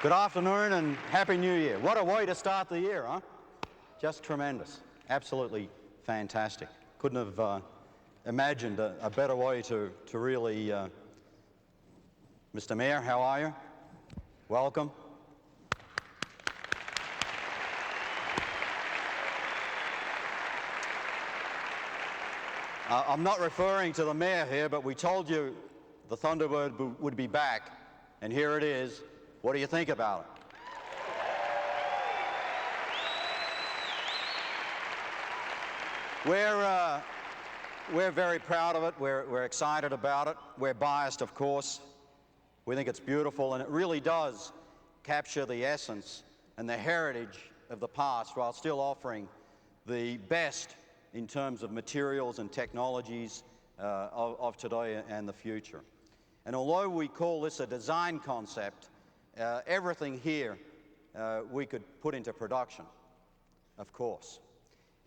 Good afternoon and Happy New Year. What a way to start the year, huh? Just tremendous. Absolutely fantastic. Couldn't have imagined a better way to really... Mr. Mayor, how are you? Welcome. I'm not referring to the mayor here, but we told you the Thunderbird would be back, and here it is. What do you think about it? We're very proud of it. We're excited about it. We're biased, of course. We think it's beautiful, and it really does capture the essence and the heritage of the past while still offering the best in terms of materials and technologies of today and the future. And although we call this a design concept, everything here we could put into production, of course.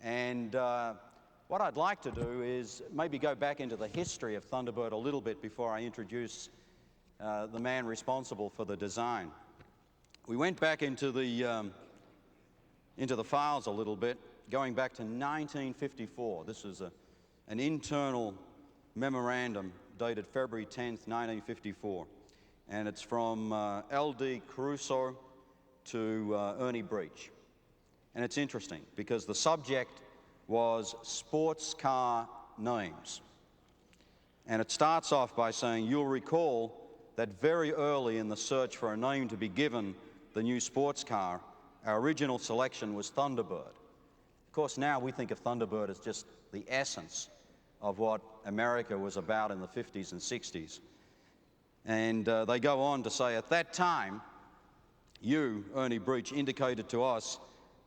And what I'd like to do is maybe go back into the history of Thunderbird a little bit before I introduce the man responsible for the design. We went back into the files a little bit, going back to 1954. This is an internal memorandum dated February 10th, 1954. And it's from L.D. Caruso to Ernie Breach. And it's interesting because the subject was sports car names. And it starts off by saying, you'll recall that very early in the search for a name to be given the new sports car, our original selection was Thunderbird. Of course, now we think of Thunderbird as just the essence of what America was about in the 50s and 60s. And they go on to say, at that time, you, Ernie Breach, indicated to us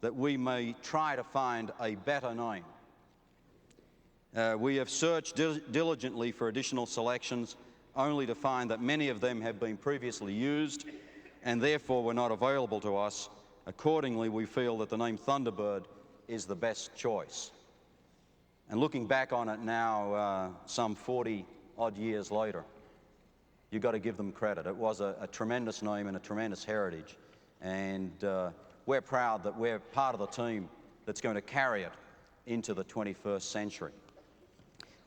that we may try to find a better name. We have searched diligently for additional selections, only to find that many of them have been previously used and therefore were not available to us. Accordingly, we feel that the name Thunderbird is the best choice. And looking back on it now, some 40-odd years later, you've got to give them credit. It was a tremendous name and a tremendous heritage. And we're proud that we're part of the team that's going to carry it into the 21st century.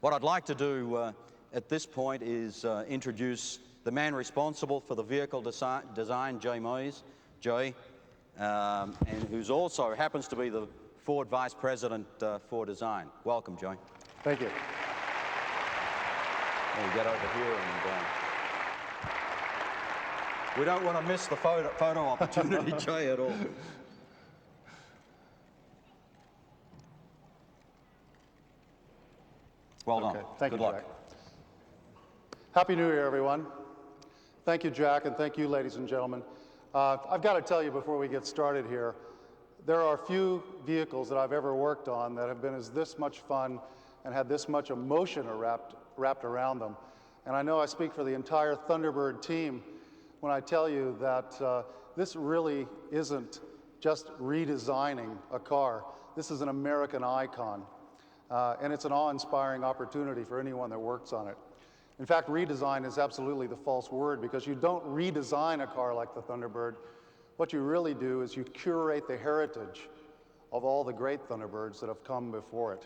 What I'd like to do at this point is introduce the man responsible for the vehicle design, Jay Mays, Jay, and who's also happens to be the Ford Vice President for Design. Welcome, Jay. Thank you. We'll get over here and we don't want to miss the photo opportunity, Jay, at all. Well done. Okay. Thank Good you, luck. Jack. Happy New Year, everyone. Thank you, Jack, and thank you, ladies and gentlemen. I've got to tell you before we get started here, there are few vehicles that I've ever worked on that have been this much fun and had this much emotion wrapped around them. And I know I speak for the entire Thunderbird team when I tell you that this really isn't just redesigning a car. This is an American icon, and it's an awe-inspiring opportunity for anyone that works on it. In fact, redesign is absolutely the false word because you don't redesign a car like the Thunderbird. What you really do is you curate the heritage of all the great Thunderbirds that have come before it.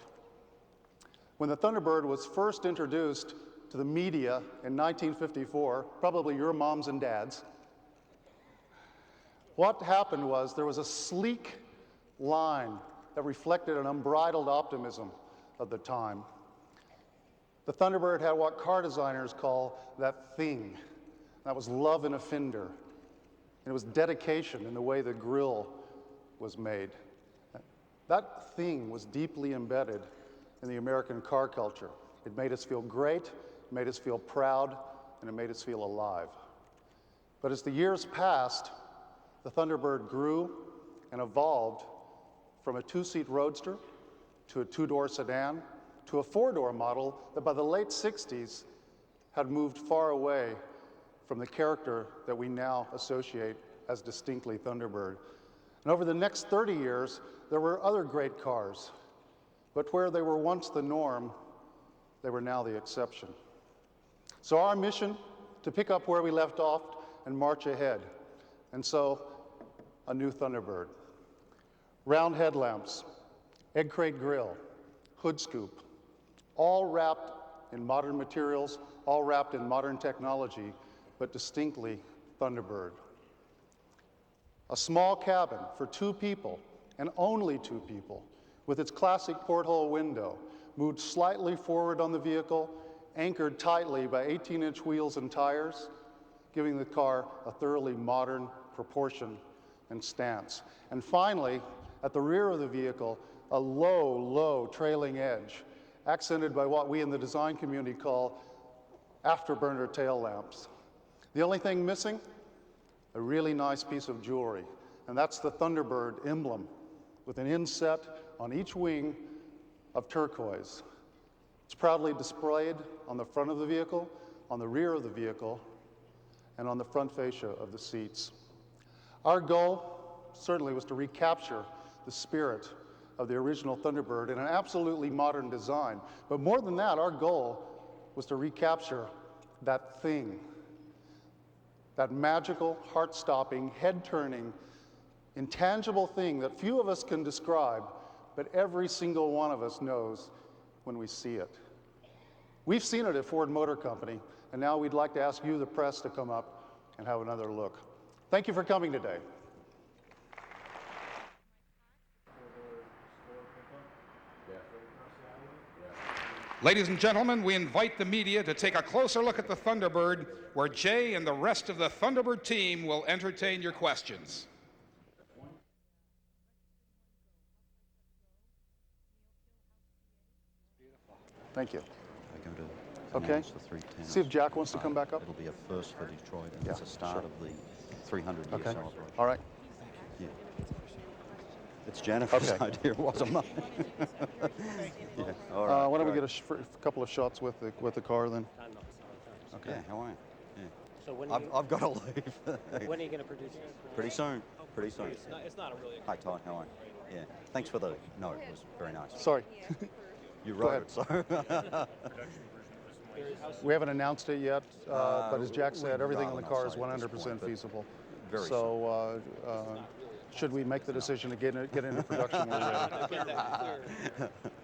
When the Thunderbird was first introduced to the media in 1954, probably your moms and dads, what happened was there was a sleek line that reflected an unbridled optimism of the time. The Thunderbird had what car designers call that thing. That was love in a fender. And it was dedication in the way the grille was made. That thing was deeply embedded in the American car culture. It made us feel great, it made us feel proud, and it made us feel alive. But as the years passed, the Thunderbird grew and evolved from a two-seat roadster to a two-door sedan to a four-door model that by the late 60s had moved far away from the character that we now associate as distinctly Thunderbird. And over the next 30 years, there were other great cars, but where they were once the norm, they were now the exception. So our mission, to pick up where we left off and march ahead. And so, a new Thunderbird. Round headlamps, egg crate grille, hood scoop, all wrapped in modern materials, all wrapped in modern technology, but distinctly Thunderbird. A small cabin for 2 people, and only 2 people, with its classic porthole window, moved slightly forward on the vehicle, anchored tightly by 18-inch wheels and tires, giving the car a thoroughly modern proportion and stance. And finally, at the rear of the vehicle, a low trailing edge, accented by what we in the design community call afterburner tail lamps. The only thing missing? A really nice piece of jewelry, and that's the Thunderbird emblem, with an inset on each wing of turquoise. It's proudly displayed on the front of the vehicle, on the rear of the vehicle, and on the front fascia of the seats. Our goal certainly was to recapture the spirit of the original Thunderbird in an absolutely modern design. But more than that, our goal was to recapture that thing, that magical, heart-stopping, head-turning, intangible thing that few of us can describe, but every single one of us knows when we see it. We've seen it at Ford Motor Company, and now we'd like to ask you, the press, to come up and have another look. Thank you for coming today. Ladies and gentlemen, we invite the media to take a closer look at the Thunderbird, where Jay and the rest of the Thunderbird team will entertain your questions. Thank you. We're going to Okay. announce the 310. See if Jack wants to come back up. It'll be a first for Detroit, and Yeah, it's the start sure. of the 300-year Okay. celebration. All right. Yeah. It's Jennifer's Okay. idea, it wasn't mine. Yeah. All right. Why don't we great. get a couple of shots with the car then? Okay, how are you? Yeah. So when I've got to leave. when are you going to produce it? Pretty soon. Pretty soon. It's not a really. Hi, Todd. How are you? Yeah. Thanks for the note. It was very nice. Sorry. You Go wrote it, so. We haven't announced it yet, but as Jack we'd said, everything in rather the not car is say at this 100% point, but feasible. very So should we make the decision to get into production, we're ready.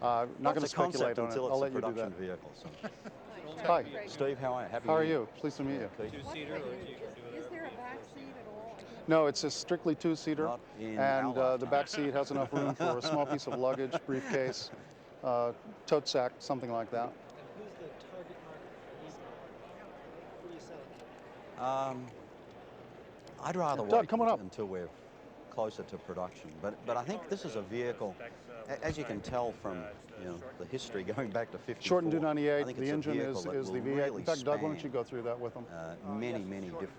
Not going to It's a concept speculate on it. until it's I'll a let you do production that. vehicle. So. Hi. Steve, how are you? Happy How are New Year. you? Pleased to meet you. Keith? Two-seater, or do you do Is there a back seat at all? No, it's a strictly 2-seater, Not in and our the lifetime. back seat has enough room for a small piece of luggage, briefcase, tote sack, something like that. Who's the target market? Who are you selling? I'd rather Doug, wait come on up. until we're closer to production. But I think this is a vehicle, as you can tell from the history going back to 54. Shortened to I 98. think The it's a engine vehicle is that the will V8. really In fact, Doug, why don't span, you go through that with them? many different